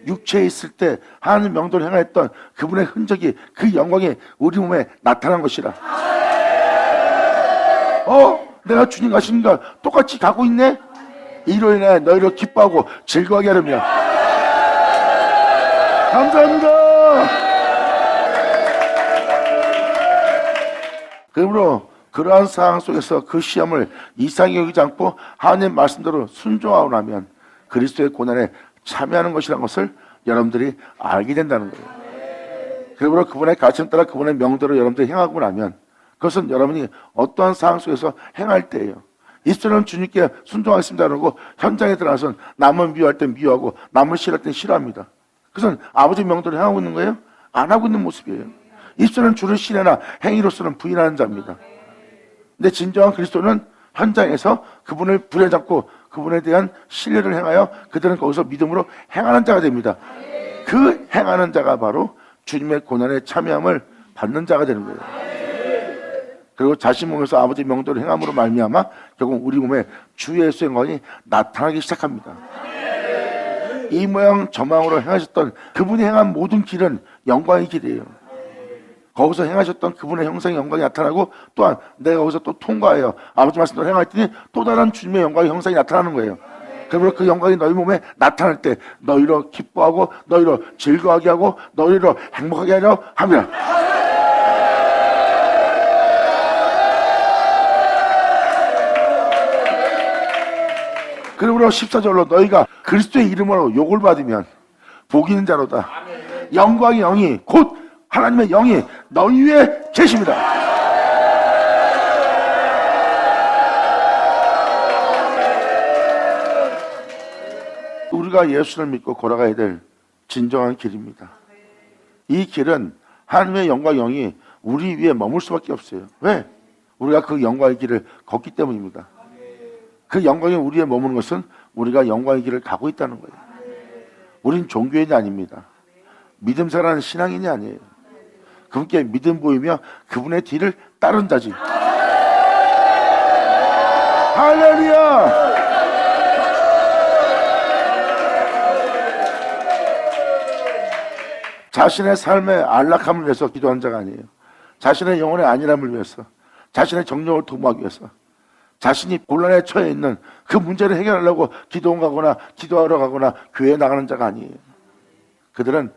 육체에 있을 때 하나님 명도를 행하였던 그분의 흔적이, 그 영광이 우리 몸에 나타난 것이라. 내가 주님 가시니까 똑같이 가고 있네? 이로 인해 너희를 기뻐하고 즐거워하게 하려며. 감사합니다. 그러므로 그러한 상황 속에서 그 시험을 이상히 여기지 않고 하나님 말씀대로 순종하고 나면 그리스도의 고난에 참여하는 것이라는 것을 여러분들이 알게 된다는 거예요. 그러므로 그분의 가르침 따라 그분의 명대로 여러분들이 행하고 나면 그것은 여러분이 어떠한 상황 속에서 행할 때예요. 이스라엘은 주님께 순종하겠습니다 그러고 현장에 들어가서 남을 미워할 땐 미워하고 남을 싫어할 땐 싫어합니다. 그것은 아버지 명대로 행하고 있는 거예요? 안 하고 있는 모습이에요. 이스라엘은 주를 신뢰나 행위로서는 부인하는 자입니다. 근데 진정한 그리스도는 현장에서 그분을 부려잡고 그분에 대한 신뢰를 행하여 그들은 거기서 믿음으로 행하는 자가 됩니다. 그 행하는 자가 바로 주님의 고난에 참여함을 받는 자가 되는 거예요. 그리고 자신 몸에서 아버지 명도를 행함으로 말미암아 결국 우리 몸에 주 예수의 영광이 나타나기 시작합니다. 이 모양 저 모양으로 행하셨던 그분이 행한 모든 길은 영광의 길이에요. 거기서 행하셨던 그분의 형상의 영광이 나타나고 또한 내가 거기서 또 통과해요. 아버지 말씀대로 행했더니 또 다른 주님의 영광의 형상이 나타나는 거예요. 그러므로 그 영광이 너희 몸에 나타날 때 너희로 기뻐하고 너희로 즐거워하게 하고 너희로 행복하게 하려 합니다. 그러므로 14절로 너희가 그리스도의 이름으로 욕을 받으면 복 있는 자로다. 영광의 영이 곧 하나님의 영이 너희 위에 계십니다. 우리가 예수를 믿고 걸어가야 될 진정한 길입니다. 이 길은 하나님의 영광의 영이 우리 위에 머물 수밖에 없어요. 왜? 우리가 그 영광의 길을 걷기 때문입니다. 그 영광이 우리에 머무는 것은 우리가 영광의 길을 가고 있다는 거예요. 우린 종교인이 아닙니다. 믿음 생활하는 신앙인이 아니에요. 그분께 믿음 보이며 그분의 뒤를 따른 자지. 할렐루야! 자신의 삶의 안락함을 위해서 기도한 자가 아니에요. 자신의 영혼의 안일함을 위해서, 자신의 정령을 도모하기 위해서, 자신이 곤란에 처해 있는 그 문제를 해결하려고 기도하거나 기도하러 가거나 교회에 나가는 자가 아니에요. 그들은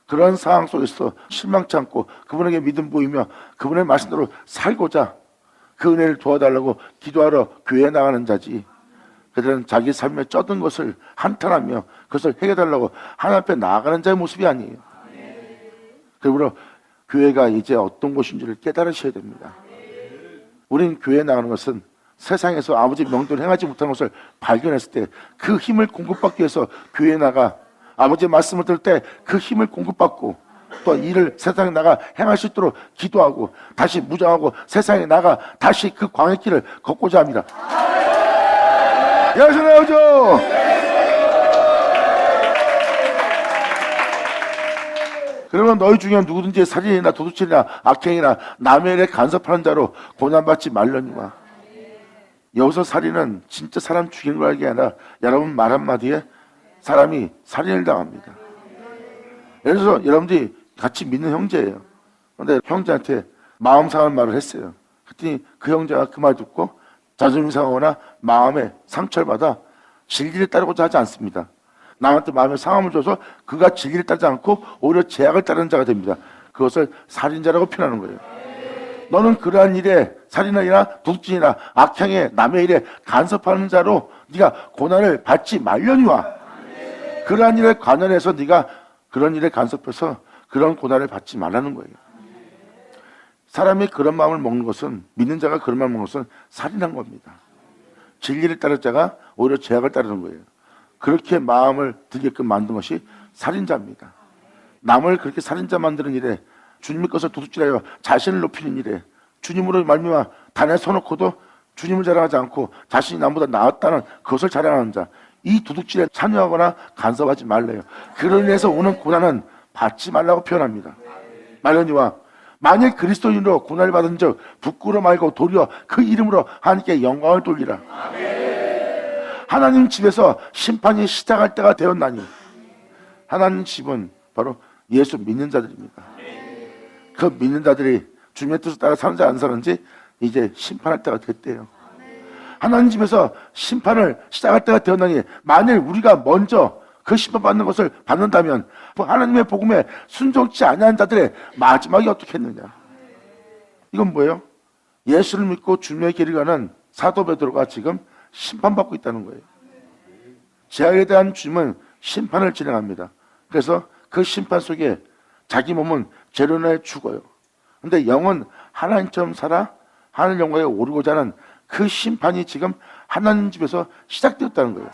그런 상황 속에서 실망치 않고 그분에게 믿음 보이며 그분의 말씀대로 살고자 그 은혜를 도와달라고 기도하러 교회에 나가는 자지. 그들은 자기 삶에 쩌든 것을 한탄하며 그것을 해결하려고 하나님 앞에 나아가는 자의 모습이 아니에요. 그러므로 교회가 이제 어떤 곳인지를 깨달으셔야 됩니다. 우린 교회에 나가는 것은 세상에서 아버지 명도를 행하지 못하는 것을 발견했을 때 그 힘을 공급받기 위해서 교회에 나가 아버지의 말씀을 들을 때 그 힘을 공급받고 또 일을 세상에 나가 행할 수 있도록 기도하고 다시 무장하고 세상에 나가 다시 그 광의 길을 걷고자 합니다. 예수님 오죠. 그러면 너희 중에 누구든지 살인이나 도둑질이나 악행이나 남의 일에 간섭하는 자로 고난받지 말려니와. 여기서 살인은 진짜 사람 죽이는 걸 알게 아니라 여러분 말 한마디에 사람이 살인을 당합니다. 예를 들어서 여러분들이 같이 믿는 형제예요. 그런데 형제한테 마음 상한 말을 했어요. 그랬더니 그 형제가 그 말 듣고 자존심 상하거나 마음에 상처를 받아 진리를 따르고자 하지 않습니다. 남한테 마음에 상함을 줘서 그가 진리를 따르지 않고 오히려 제약을 따르는 자가 됩니다. 그것을 살인자라고 표현하는 거예요. 너는 그러한 일에 살인이나 도둑질이나 악행에 남의 일에 간섭하는 자로 네가 고난을 받지 말려니와. 그러한 일에 관련해서 네가 그런 일에 간섭해서 그런 고난을 받지 말라는 거예요. 사람이 그런 마음을 먹는 것은, 믿는 자가 그런 마음을 먹는 것은 살인한 겁니다. 진리를 따를 자가 오히려 죄악을 따르는 거예요. 그렇게 마음을 들게끔 만든 것이 살인자입니다. 남을 그렇게 살인자 만드는 일에, 주님의 것을 도둑질하여 자신을 높이는 일에, 주님으로 말미암아 단에 서놓고도 주님을 자랑하지 않고 자신이 남보다 나았다는 그것을 자랑하는 자, 이 도둑질에 참여하거나 간섭하지 말래요. 그런 일에서 오는 고난은 받지 말라고 표현합니다. 말하니와 만일 그리스도인으로 고난을 받은 적 부끄러워 말고 도리어 그 이름으로 하나님께 영광을 돌리라. 하나님 집에서 심판이 시작할 때가 되었나니, 하나님 집은 바로 예수 믿는 자들입니다. 그 믿는 자들이 주님의 뜻을 따라 사는지 안 사는지 이제 심판할 때가 됐대요. 하나님 집에서 심판을 시작할 때가 되었나니, 만일 우리가 먼저 그 심판받는 것을 받는다면 하나님의 복음에 순종치 아니한 자들의 마지막이 어떻겠느냐. 이건 뭐예요? 예수를 믿고 주님의 길을 가는 사도 베드로가 지금 심판받고 있다는 거예요. 죄악에 대한 주님은 심판을 진행합니다. 그래서 그 심판 속에 자기 몸은 죄로 인해 죽어요. 근데 영은 하나님처럼 살아 하늘 영광에 오르고자 하는 그 심판이 지금 하나님 집에서 시작되었다는 거예요.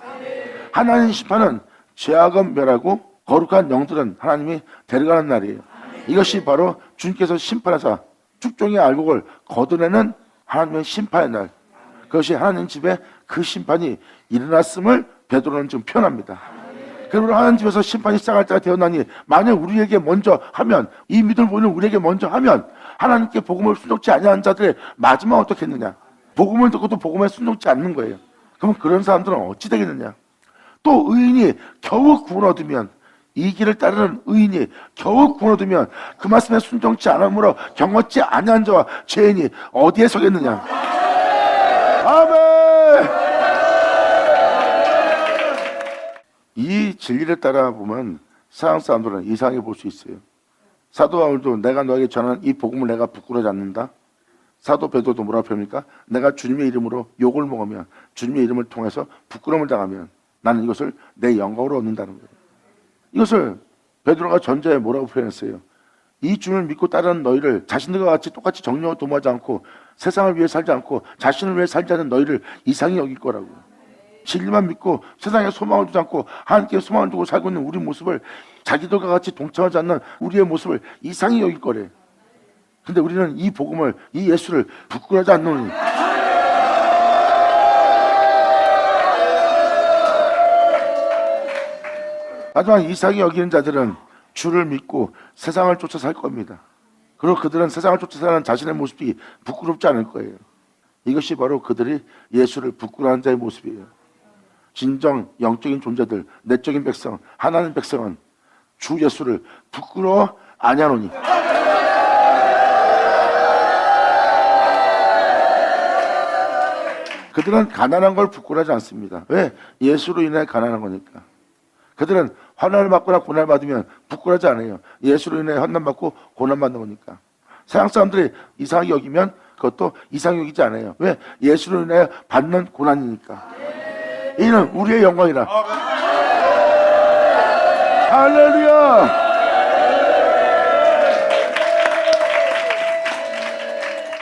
하나님 심판은 죄악은 멸하고 거룩한 영들은 하나님이 데려가는 날이에요. 이것이 바로 주님께서 심판하사 축종의 알곡을 걷어내는 하나님의 심판의 날, 그것이 하나님 집에 그 심판이 일어났음을 베드로는 지금 표현합니다. 그러므로 하나님 집에서 심판이 시작할 때가 되었나니, 만약 우리에게 먼저 하면, 이 믿음을 보이는 우리에게 먼저 하면 하나님께 복음을 순종치 아니하는 자들의 마지막은 어떻겠느냐. 복음을 듣고도 복음에 순종치 않는 거예요. 그럼 그런 사람들은 어찌 되겠느냐. 또 의인이 겨우 구원 얻으면, 이 길을 따르는 의인이 겨우 구원 얻으면 그 말씀에 순종치 않으므로 경험치 아니한 자와 죄인이 어디에 서겠느냐. 아멘. 이 진리를 따라 보면 세상 사람들은 이상하게 볼 수 있어요. 사도 바울도 내가 너에게 전하는 이 복음을 내가 부끄러워하지 않는다. 사도 베드로도 뭐라고 표현합니까? 내가 주님의 이름으로 욕을 먹으면, 주님의 이름을 통해서 부끄러움을 당하면 나는 이것을 내 영광으로 얻는다는 거예요. 이것을 베드로가 전자에 뭐라고 표현했어요? 이 주님을 믿고 따르는 너희를 자신들과 같이 똑같이 정령을 도모하지 않고 세상을 위해 살지 않고 자신을 위해 살지 않는 너희를 이상히 여길 거라고. 진리만 믿고 세상에 소망을 두지 않고 하나님께 소망을 두고 살고 있는 우리 모습을, 자기들과 같이 동참하지 않는 우리의 모습을 이상히 여길 거래. 근데 우리는 이 복음을, 이 예수를 부끄러워하지 않노니. 하지만 이상히 여기는 자들은 주를 믿고 세상을 쫓아 살 겁니다. 그리고 그들은 세상을 쫓아 사는 자신의 모습이 부끄럽지 않을 거예요. 이것이 바로 그들이 예수를 부끄러워하는 자의 모습이에요. 진정 영적인 존재들, 내적인 백성, 하나님 백성은 주 예수를 부끄러워 아니하노니. 그들은 가난한 걸 부끄러워하지 않습니다. 왜? 예수로 인해 가난한 거니까. 그들은 환난을 받거나 고난을 받으면 부끄러워하지 않아요. 예수로 인해 환난받고 고난받는 거니까. 세상 사람들이 이상하게 여기면 그것도 이상하게 여기지 않아요. 왜? 예수로 인해 받는 고난이니까. 이는 우리의 영광이라. 할렐루야.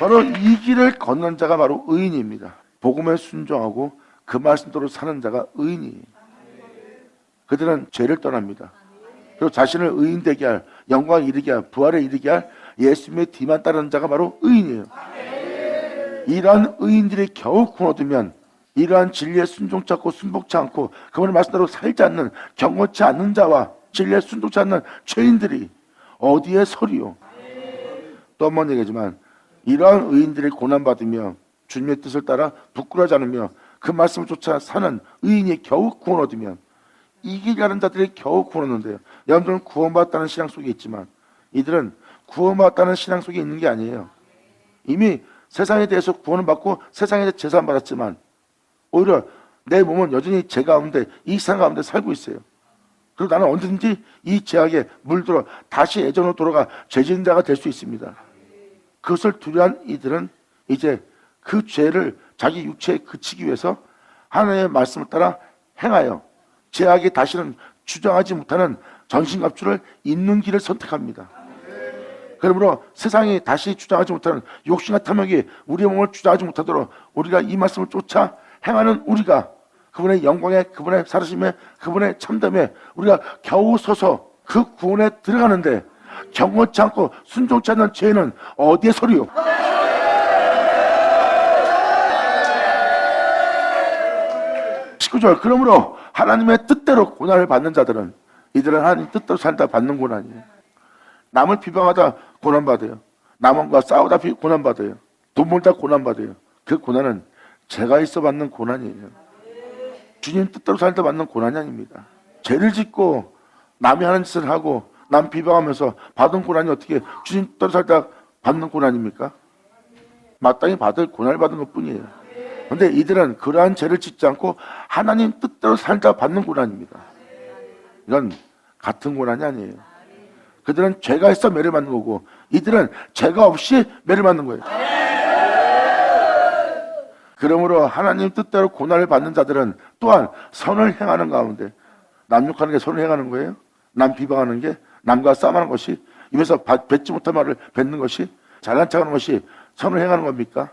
바로 이 길을 걷는 자가 바로 의인입니다. 복음에 순종하고 그 말씀대로 사는 자가 의인이에요. 그들은 죄를 떠납니다. 그리고 자신을 의인 되게 할, 영광에 이르게 할, 부활에 이르게 할 예수님의 뒤만 따르는 자가 바로 의인이에요. 이러한 의인들이 겨우 구원 얻으면, 이러한 진리에 순종치 않고 순복치 않고 그분의 말씀대로 살지 않는, 경고치 않는 자와 진리에 순종치 않는 죄인들이 어디에 서리요. 또 한 번 얘기하지만, 이러한 의인들이 고난받으며 주님의 뜻을 따라 부끄러워하지 않으며 그 말씀을 쫓아 사는 의인이 겨우 구원 얻으면, 이 길 가는 자들이 겨우 구원 얻는데요. 여러분들은 구원받았다는 신앙 속에 있지만 이들은 구원받았다는 신앙 속에 있는 게 아니에요. 이미 세상에 대해서 구원을 받고 세상에 대해서 제사를 받았지만 오히려 내 몸은 여전히 죄 가운데, 이 세상 가운데 살고 있어요. 그리고 나는 언제든지 이 죄악에 물들어 다시 예전으로 돌아가 죄진 자가 될 수 있습니다. 그것을 두려워한 이들은 이제 그 죄를 자기 육체에 그치기 위해서 하나님의 말씀을 따라 행하여 죄악이 다시는 주장하지 못하는 전신갑주를 입는 길을 선택합니다. 그러므로 세상이 다시 주장하지 못하는 욕심과 탐욕이 우리의 몸을 주장하지 못하도록 우리가 이 말씀을 쫓아 행하는 우리가 그분의 영광에, 그분의 살아심에, 그분의 참됨에 우리가 겨우 서서 그 구원에 들어가는데 경건치 않고 순종치 않는 죄는 어디에 서리요? 19절. 그러므로 하나님의 뜻대로 고난을 받는 자들은 이들은 하나님 뜻대로 살다 받는 고난이에요. 남을 비방하다 고난받아요. 남과 싸우다 고난받아요. 돈 벌다 고난받아요. 그 고난은 죄가 있어 받는 고난이에요. 주님 뜻대로 살다 받는 고난이 아닙니다. 죄를 짓고 남이 하는 짓을 하고 남 비방하면서 받은 고난이 어떻게 주님 뜻대로 살다 받는 고난입니까? 마땅히 받을 고난을 받은 것뿐이에요. 그런데 이들은 그러한 죄를 짓지 않고 하나님 뜻대로 살다 받는 고난입니다. 이건 같은 고난이 아니에요. 그들은 죄가 있어 매를 받는 거고 이들은 죄가 없이 매를 받는 거예요. 그러므로 하나님 뜻대로 고난을 받는 자들은 또한 선을 행하는 가운데, 남 욕하는 게 선을 행하는 거예요? 남 비방하는 게, 남과 싸움하는 것이, 입에서 뱉지 못한 말을 뱉는 것이, 잘난 척하는 것이 선을 행하는 겁니까?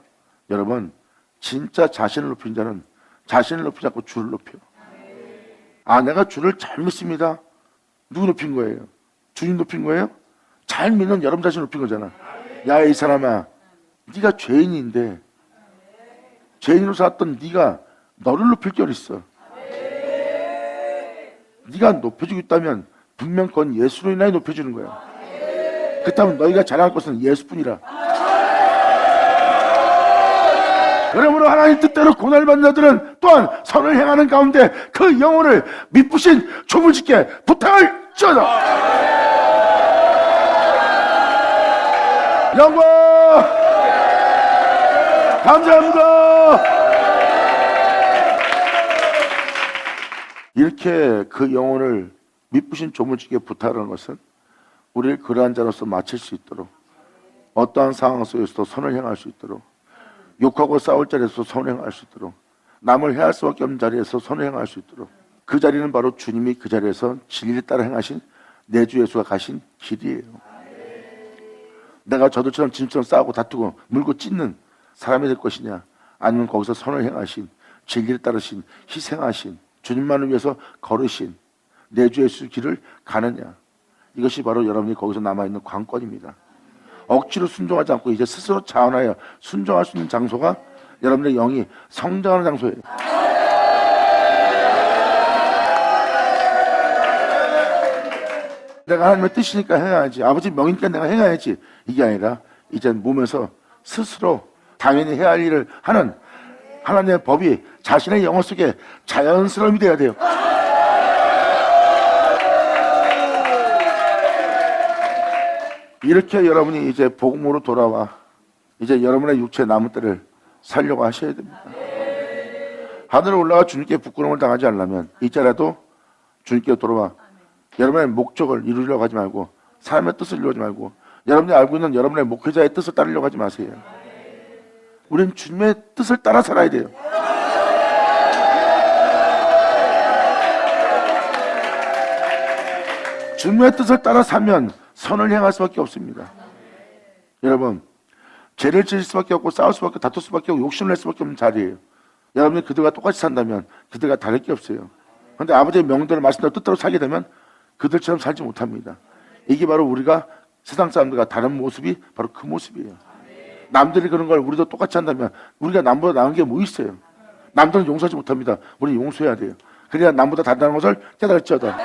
여러분, 진짜 자신을 높인 자는 자신을 높이지 않고 주를 높여. 아, 내가 주를 잘 믿습니다. 누구 높인 거예요? 주님 높인 거예요? 잘 믿는 여러분 자신을 높인 거잖아. 야, 이 사람아, 네가 죄인인데 죄인으로 살았던 네가 너를 높일 게 어딨어. 네가 높여주고 있다면 분명 그건 예수로 인하여 높여주는 거야. 그렇다면 너희가 자랑할 것은 예수뿐이라. 그러므로 하나님 뜻대로 고난을 받는 자들은 또한 선을 행하는 가운데 그 영혼을 미쁘신 조물주께 부탁을 쩌다. 영광 감사합니다. 이렇게 그 영혼을 미쁘신 조물주께 부탁하는 것은 우리를 그러한 자로서 마칠 수 있도록, 어떠한 상황 속에서도 선을 행할 수 있도록, 욕하고 싸울 자리에서 선을 행할 수 있도록, 남을 해할 수밖에 없는 자리에서 선을 행할 수 있도록, 그 자리는 바로 주님이 그 자리에서 진리에 따라 행하신 내 주 예수가 가신 길이에요. 내가 저들처럼 지금처럼 싸우고 다투고 물고 찢는 사람이 될 것이냐, 아니면 거기서 선을 행하신, 진리를 따르신, 희생하신, 주님만을 위해서 걸으신 내 주 예수 길을 가느냐. 이것이 바로 여러분이 거기서 남아있는 관건입니다. 억지로 순종하지 않고 이제 스스로 자원하여 순종할 수 있는 장소가 여러분의 영이 성장하는 장소예요. 내가 하나님의 뜻이니까 행해야지, 아버지 명이니까 내가 행해야지, 이게 아니라 이제 몸에서 스스로 당연히 해야 할 일을 하는 하나님의 법이 자신의 영혼 속에 자연스러움이 돼야 돼요. 이렇게 여러분이 이제 복음으로 돌아와 이제 여러분의 육체의 남은 때를 살려고 하셔야 됩니다. 하늘에 올라가 주님께 부끄러움을 당하지 않으려면 이제라도 주님께 돌아와 여러분의 목적을 이루려고 하지 말고, 삶의 뜻을 이루려고 하지 말고, 여러분이 알고 있는 여러분의 목회자의 뜻을 따르려고 하지 마세요. 우린 주님의 뜻을 따라 살아야 돼요. 주님의 뜻을 따라 살면 선을 행할 수밖에 없습니다. 여러분, 죄를 지을 수밖에 없고 싸울 수밖에 없고 다툴 수밖에 없고 욕심을 낼 수밖에 없는 자리예요. 여러분이 그들과 똑같이 산다면 그들과 다를 게 없어요. 그런데 아버지의 명대로 말씀대로 뜻대로 살게 되면 그들처럼 살지 못합니다. 이게 바로 우리가 세상 사람들과 다른 모습이 바로 그 모습이에요. 남들이 그런 걸 우리도 똑같이 한다면 우리가 남보다 나은 게 뭐 있어요? 남들은 용서하지 못합니다. 우리는 용서해야 돼요. 그래야 남보다 다르다는 것을 깨달을지어다.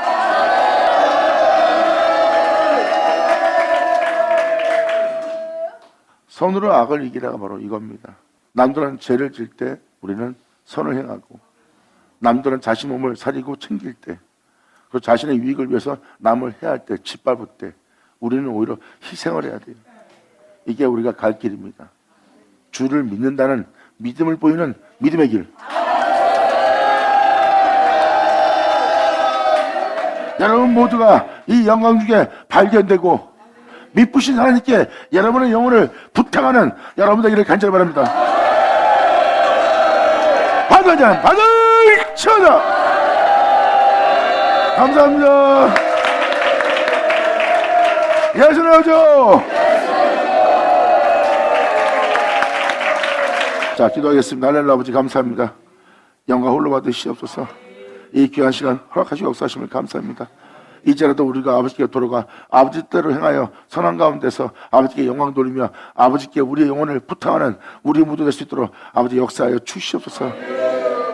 선으로 악을 이기라가 바로 이겁니다. 남들은 죄를 질 때 우리는 선을 행하고, 남들은 자신 몸을 사리고 챙길 때, 그리고 자신의 유익을 위해서 남을 해할 때, 짓밟을 때 우리는 오히려 희생을 해야 돼요. 이게 우리가 갈 길입니다. 주를 믿는다는 믿음을 보이는 믿음의 길. 여러분 모두가 이 영광 중에 발견되고 미쁘신 하나님께 여러분의 영혼을 부탁하는 여러분 되기를 간절히 바랍니다. 받으자 받을쳐다. 감사합니다. 예수는 오죠. 자, 기도하겠습니다. 하나님 아버지 감사합니다. 영광 홀로 받으시옵소서. 이 귀한 시간 허락하시고 역사하심을 감사합니다. 이제라도 우리가 아버지께 돌아가 아버지 뜻대로 행하여 선한 가운데서 아버지께 영광 돌리며 아버지께 우리의 영혼을 부탁하는 우리 모두 될 수 있도록 아버지 역사하여 주시옵소서.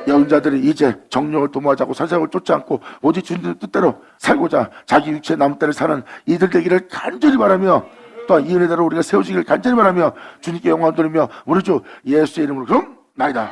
여인자들이 이제 정욕을 도모하지 않고 세상을 쫓지 않고 오직 주님의 뜻대로 살고자 자기 육체의 남은 때를 사는 이들 되기를 간절히 바라며 또한 이 은혜대로 우리가 세워지기를 간절히 바라며 주님께 영광 돌리며 우리 주 예수의 이름으로 그럼 나이다.